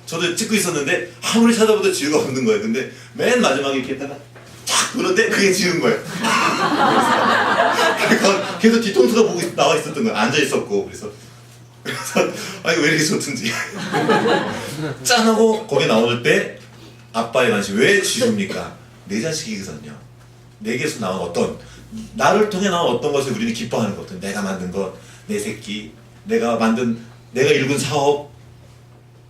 저도 찍고 있었는데 아무리 찾아봐도 지우가 없는 거예요. 근데 맨 마지막에 이렇게 했다가 탁 보는데 그게 지우인 거예요. 그래서 계속 뒤통수가 보고 나와 있었던 거예요. 앉아 있었고 그래서 아니 왜 이렇게 좋든지 짠 하고 거기 나올 때 아빠의 관심 왜 지우입니까? 내 자식이거든요. 내게서 나온 어떤 나를 통해 나온 어떤 것을 우리는 기뻐하는 거거든. 내가 만든 것, 내 새끼, 내가 읽은 사업,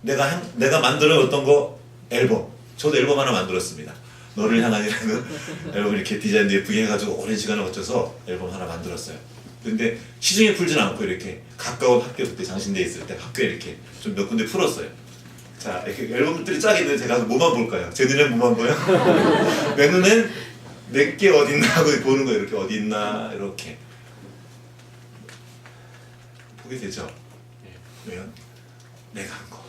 내가 만들어 어떤 거 앨범. 저도 앨범 하나 만들었습니다. 너를 향한이라는 앨범을 이렇게 디자인도 예쁘게 해가지고 오랜 시간을 거쳐서 앨범 하나 만들었어요. 근데 시중에 풀진 않고 이렇게 가까운 학교 그때 장신대에 있을 때 학교에 이렇게 좀 몇 군데 풀었어요. 자, 이렇게 앨범들이 쫙 있는데 제가 뭐만 볼까요? 제 눈엔 뭐만 보여? 내 눈엔 내게 어딨나 하고 보는 거예요. 이렇게 어디 있나 이렇게 보게 되죠. 왜요? 내가 한 거.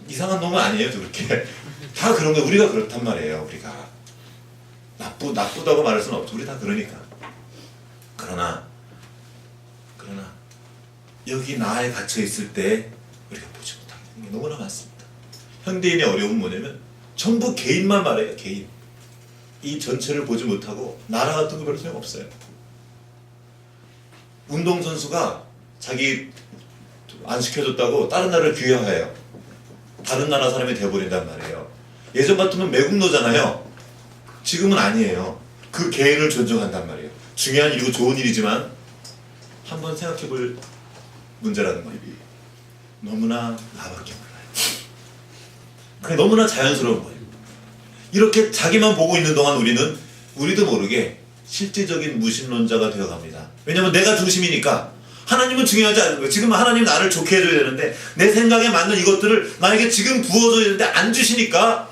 이상한 놈은 아니에요. 저렇게 다 그런 거 우리가 그렇단 말이에요. 우리가 나쁘다고 말할 수는 없죠. 우리 다 그러니까. 그러나 여기 나에 갇혀 있을 때 우리가 보지 못하게 되는 게 너무나 많습니다. 현대인의 어려움은 뭐냐면 전부 개인만 말해요. 개인. 이 전체를 보지 못하고 나라 같은 거 별로 소용없어요. 운동선수가 자기 안 시켜줬다고 다른 나라를 비하해요. 다른 나라 사람이 돼버린단 말이에요. 예전 같으면 매국노잖아요. 지금은 아니에요. 그 개인을 존중한단 말이에요. 중요한 일이고 좋은 일이지만 한번 생각해볼 문제라는 거예요. 너무나 나밖에 몰라요. 그게 너무나 자연스러운 거예요. 이렇게 자기만 보고 있는 동안 우리는 우리도 모르게 실제적인 무신론자가 되어갑니다. 왜냐하면 내가 중심이니까. 하나님은 중요하지 않은 거예요. 지금 하나님 나를 좋게 해줘야 되는데 내 생각에 맞는 이것들을 나에게 지금 부어줘야 되는데 안 주시니까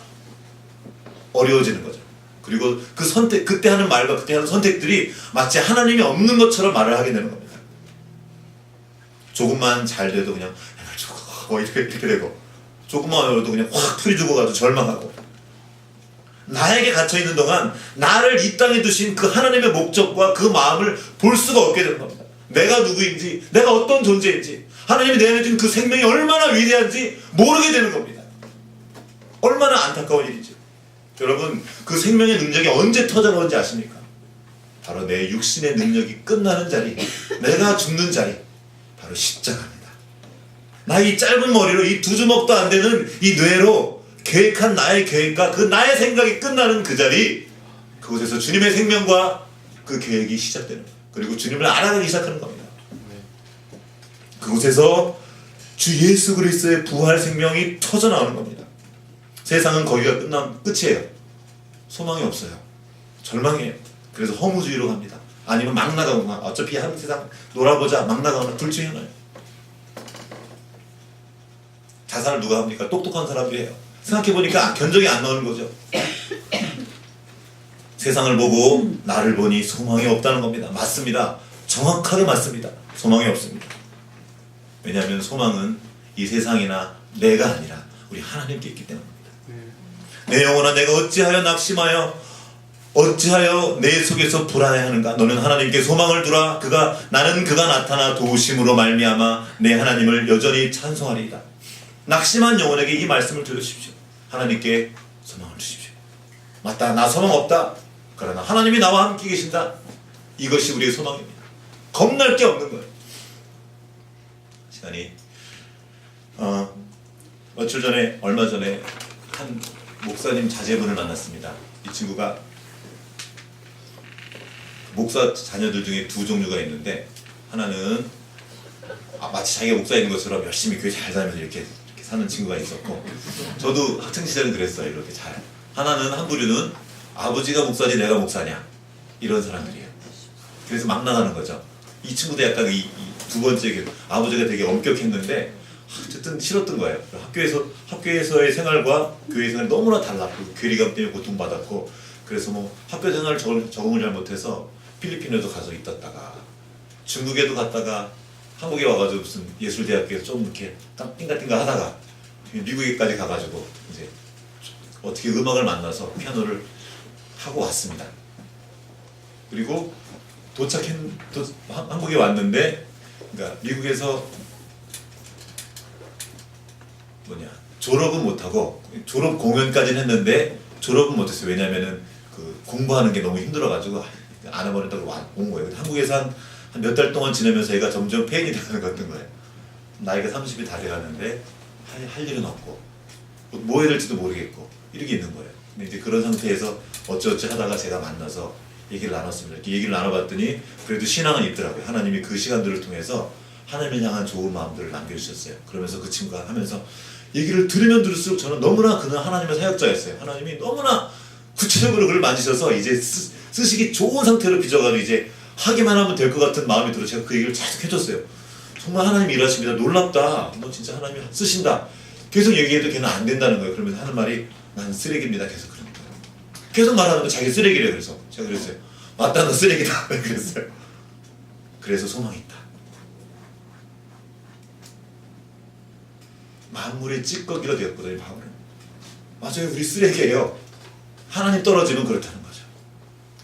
어려워지는 거죠. 그리고 그 선택, 그때 하는 말과 그때 하는 선택들이 마치 하나님이 없는 것처럼 말을 하게 되는 겁니다. 조금만 잘 돼도 그냥 이렇게 되고, 조금만 어려도 그냥 확 풀이 죽어가지고 절망하고, 나에게 갇혀있는 동안 나를 이 땅에 두신 그 하나님의 목적과 그 마음을 볼 수가 없게 되는 겁니다. 내가 누구인지, 내가 어떤 존재인지, 하나님이 내게 준 그 생명이 얼마나 위대한지 모르게 되는 겁니다. 얼마나 안타까운 일이죠. 여러분, 그 생명의 능력이 언제 터져나온지 아십니까? 바로 내 육신의 능력이 끝나는 자리, 내가 죽는 자리, 바로 십자가입니다. 나의 짧은 머리로 이 두 주먹도 안 되는 이 뇌로 계획한 나의 계획과 그 나의 생각이 끝나는 그 자리, 그곳에서 주님의 생명과 그 계획이 시작되는 거예요. 그리고 주님을 알아가기 시작하는 겁니다. 그곳에서 주 예수 그리스도의 부활 생명이 터져나오는 겁니다. 세상은 거기가 끝이에요. 소망이 없어요. 절망이에요. 그래서 허무주의로 갑니다. 아니면 막 나가거나, 어차피 한 세상 놀아보자, 막 나가거나, 둘 중에 하나예요. 자살을 누가 합니까? 똑똑한 사람들이 해요. 생각해보니까 견적이 안 나오는 거죠. 세상을 보고 나를 보니 소망이 없다는 겁니다. 맞습니다. 정확하게 맞습니다. 소망이 없습니다. 왜냐하면 소망은 이 세상이나 내가 아니라 우리 하나님께 있기 때문입니다. 내 영혼아, 내가 어찌하여 낙심하여 어찌하여 내 속에서 불안해하는가? 너는 하나님께 소망을 두라. 나는 그가 나타나 도우심으로 말미암아 내 하나님을 여전히 찬송하리이다. 낙심한 영혼에게 이 말씀을 들으십시오. 하나님께 소망을 주십시오. 맞다, 나 소망 없다. 그러나 하나님이 나와 함께 계신다. 이것이 우리의 소망입니다. 겁날 게 없는 거예요. 시간이 얼마 전에 한 목사님 자제분을 만났습니다. 이 친구가 목사 자녀들 중에 두 종류가 있는데, 하나는 마치 자기가 목사인 것처럼 열심히 교회 잘 다니면서 이렇게 사는 친구가 있었고, 저도 학창시절은 그랬어요. 이렇게 잘. 하나는 한 부류는 아버지가 목사지 내가 목사냐, 이런 사람들이에요. 그래서 막 나가는 거죠. 이 친구도 약간 이 두 번째, 아버지가 되게 엄격했는데 어쨌든 싫었던 거예요. 학교에서의 생활과 교회 생활이 너무나 달랐고, 괴리감 때문에 고통받았고, 그래서 뭐 학교 생활 적응을 잘못해서 필리핀에도 가서 있었다가 중국에도 갔다가 한국에 와가지고 무슨 예술대학교에서 좀 이렇게 띵가띵가 하다가 미국에까지 가가지고 이제 어떻게 음악을 만나서 피아노를 하고 왔습니다. 그리고 한국에 왔는데, 그러니까 미국에서 졸업은 못하고 졸업 공연까지는 했는데 졸업은 못했어요. 왜냐면은 그 공부하는 게 너무 힘들어가지고 안 해버린다고 온 거예요. 한국에서 한 몇 달 동안 지내면서 얘가 점점 페인이 되는 것 같은 거예요. 나이가 30이 다 돼가는데 할 일은 없고 뭐 해야 될지도 모르겠고 이렇게 있는 거예요. 근데 이제 그런 상태에서 어찌어찌 하다가 제가 만나서 얘기를 나눴습니다. 이렇게 얘기를 나눠봤더니 그래도 신앙은 있더라고요. 하나님이 그 시간들을 통해서 하나님을 향한 좋은 마음들을 남겨주셨어요. 그러면서 그 친구가 하면서 얘기를 들으면 들을수록 저는 너무나 그는 하나님의 사역자였어요. 하나님이 너무나 구체적으로 그를 만지셔서 이제 쓰시기 좋은 상태로 빚어가지고 이제 하기만 하면 될 것 같은 마음이 들어 제가 그 얘기를 계속 해줬어요. 정말 하나님이 일하십니다. 놀랍다. 너 진짜 하나님이 쓰신다. 계속 얘기해도 걔는 안 된다는 거예요. 그러면서 하는 말이 난 쓰레기입니다. 계속 그러는 거예요. 계속 말하는 거 자기 쓰레기래요. 그래서 제가 그랬어요. 맞다, 너 쓰레기다. 그랬어요. 그래서 소망이 있다. 만물의 찌꺼기가 되었거든요. 바울은. 맞아요. 우리 쓰레기예요. 하나님 떨어지면 그렇다는 거죠.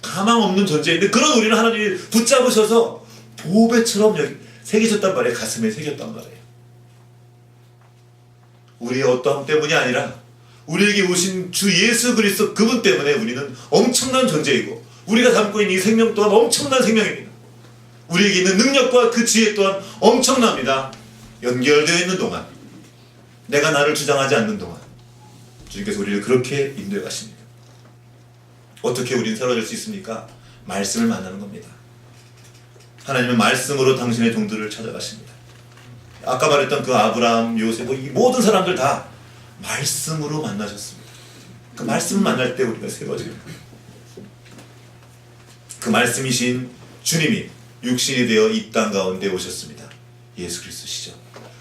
가망 없는 존재인데 그런 우리는 하나님이 붙잡으셔서 보배처럼 여기 새기셨단 말이에요. 가슴에 새겼단 말이에요. 우리의 어떠함 때문이 아니라 우리에게 오신 주 예수 그리스도 그분 때문에 우리는 엄청난 존재이고, 우리가 담고 있는 이 생명 또한 엄청난 생명입니다. 우리에게 있는 능력과 그 지혜 또한 엄청납니다. 연결되어 있는 동안, 내가 나를 주장하지 않는 동안 주님께서 우리를 그렇게 인도해 가십니다. 어떻게 우리는 새로워질 수 있습니까? 말씀을 만나는 겁니다. 하나님은 말씀으로 당신의 종들을 찾아가십니다. 아까 말했던 그 아브라함, 요셉, 이 모든 사람들 다 말씀으로 만나셨습니다. 그 말씀을 만날 때 우리가 새로워지는 거예요. 그 말씀이신 주님이 육신이 되어 이 땅 가운데 오셨습니다. 예수 그리스도시죠.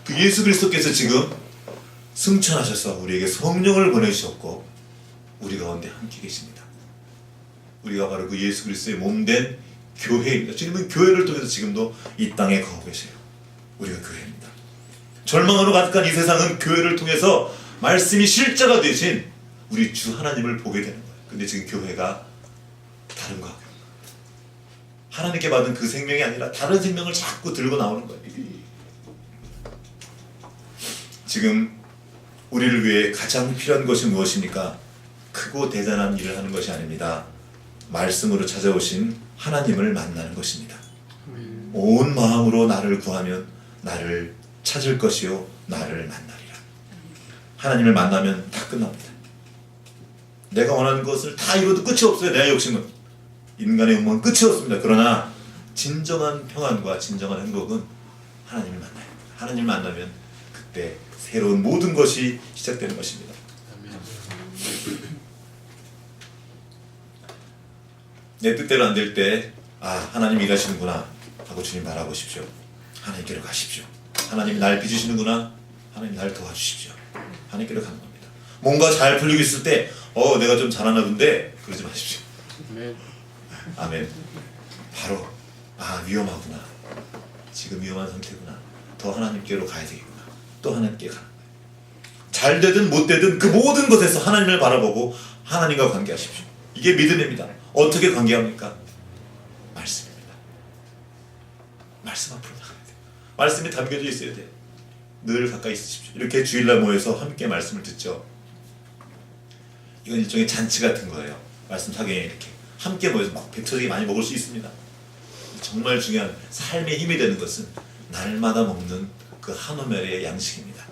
그 예수 그리스도께서 지금 승천하셔서 우리에게 성령을 보내주셨고 우리 가운데 함께 계십니다. 우리가 바로 그 예수 그리스도의 몸된 교회입니다. 주님은 교회를 통해서 지금도 이 땅에 거하고 계세요. 우리가 교회입니다. 절망으로 가득한 이 세상은 교회를 통해서 말씀이 실제가 되신 우리 주 하나님을 보게 되는 거예요. 근데 지금 교회가 다른 거 같아요. 하나님께 받은 그 생명이 아니라 다른 생명을 자꾸 들고 나오는 거예요. 지금 우리를 위해 가장 필요한 것이 무엇입니까? 크고 대단한 일을 하는 것이 아닙니다. 말씀으로 찾아오신 하나님을 만나는 것입니다. 온 마음으로 나를 구하면 나를 찾을 것이요 나를 만나리라. 하나님을 만나면 다 끝납니다. 내가 원하는 것을 다 이뤄도 끝이 없어요. 내 욕심은, 인간의 욕망은 끝이 없습니다. 그러나 진정한 평안과 진정한 행복은 하나님을 만나요. 하나님을 만나면 그때 새로운 모든 것이 시작되는 것입니다. 내 뜻대로 안 될 때 하나님 일하시는구나 하고 주님 바라보십시오. 하나님께로 가십시오. 하나님이 날 빚으시는구나. 하나님 날 도와주십시오. 하나님께로 가는 겁니다. 뭔가 잘 풀리고 있을 때 내가 좀 잘하나 본데 그러지 마십시오. 아멘. 바로 위험하구나. 지금 위험한 상태구나. 더 하나님께로 가야 되겠구나. 또 하나님께 가는 거예요. 잘 되든 못 되든 그 모든 것에서 하나님을 바라보고 하나님과 관계하십시오. 이게 믿음입니다. 어떻게 관계합니까? 말씀입니다. 말씀 앞으로 나가야 돼요. 말씀이 담겨져 있어야 돼요. 늘 가까이 있으십시오. 이렇게 주일날 모여서 함께 말씀을 듣죠. 이건 일종의 잔치 같은 거예요. 말씀 사경에 이렇게 함께 모여서 막 배터지게 많이 먹을 수 있습니다. 정말 중요한 삶의 힘이 되는 것은 날마다 먹는 그 한 오멜의 양식입니다.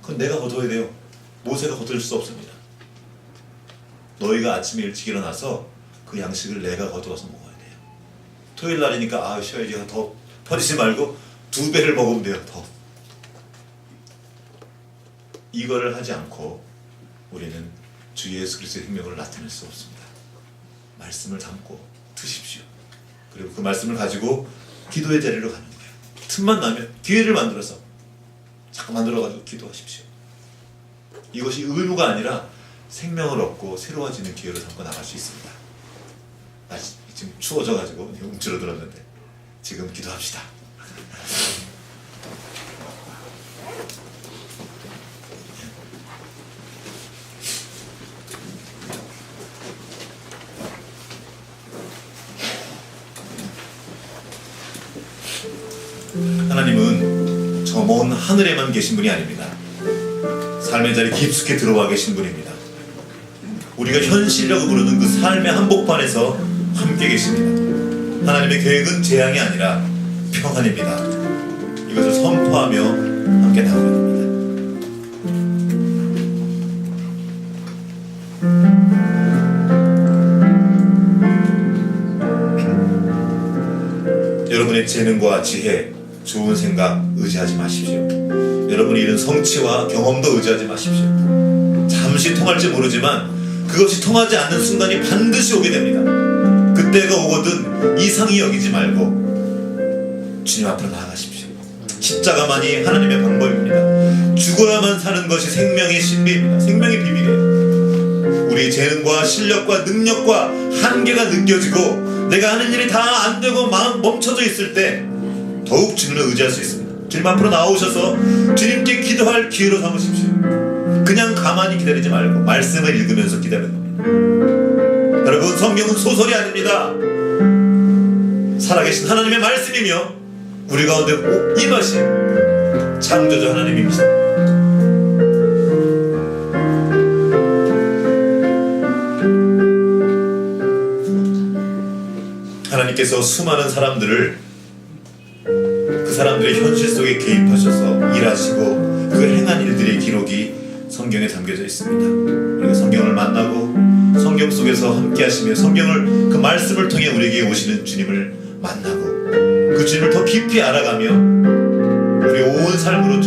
그건 내가 거둬야 돼요. 모세가 거둘 수 없습니다. 너희가 아침에 일찍 일어나서 그 양식을 내가 거두어서 먹어야 돼요. 토요일 날이니까 쉬어야지. 더 퍼지지 말고 2배를 먹으면 돼요. 더. 이거를 하지 않고 우리는 주 예수 그리스도의 생명을 나타낼 수 없습니다. 말씀을 담고 드십시오. 그리고 그 말씀을 가지고 기도의 자리로 가는 거예요. 틈만 나면 기회를 만들어서 자꾸 만들어가지고 기도하십시오. 이것이 의무가 아니라 생명을 얻고 새로워지는 기회로 삼고 나갈 수 있습니다. 지금 추워져가지고 움츠러들었는데 지금 기도합시다. 하나님은 저 먼 하늘에만 계신 분이 아닙니다. 삶의 자리 깊숙이 들어와 계신 분입니다. 우리가 현실이라고 부르는 그 삶의 한복판에서 함께 계십니다. 하나님의 계획은 재앙이 아니라 평안입니다. 이것을 선포하며 함께 나가야 됩니다. 여러분의 재능과 지혜, 좋은 생각 의지하지 마십시오. 여러분이 이룬 성취와 경험도 의지하지 마십시오. 잠시 통할지 모르지만 그것이 통하지 않는 순간이 반드시 오게 됩니다. 그때가 오거든 이상히 여기지 말고 주님 앞으로 나아가십시오. 십자가만이 하나님의 방법입니다. 죽어야만 사는 것이 생명의 신비입니다. 생명의 비밀이에요. 우리 재능과 실력과 능력과 한계가 느껴지고 내가 하는 일이 다 안 되고 마음 멈춰져 있을 때 더욱 주님을 의지할 수 있습니다. 주님 앞으로 나오셔서 주님께 기도할 기회로 삼으십시오. 그냥 가만히 기다리지 말고 말씀을 읽으면서 기다리는 겁니다. 여러분, 성경은 소설이 아닙니다. 살아계신 하나님의 말씀이며 우리 가운데 임하신 창조주 하나님입니다. 하나님께서 수많은 사람들을 그 사람들의 현실 속에 개입하셔서 일하시고 그 행한 일들의 기록이 성경에 담겨져 있습니다. 우리가 성경을 만나고 성경 속에서 함께 하시며 성경을 그 말씀을 통해 우리에게 오시는 주님을 만나고 그 주님을 더 깊이 알아가며 우리 온 삶으로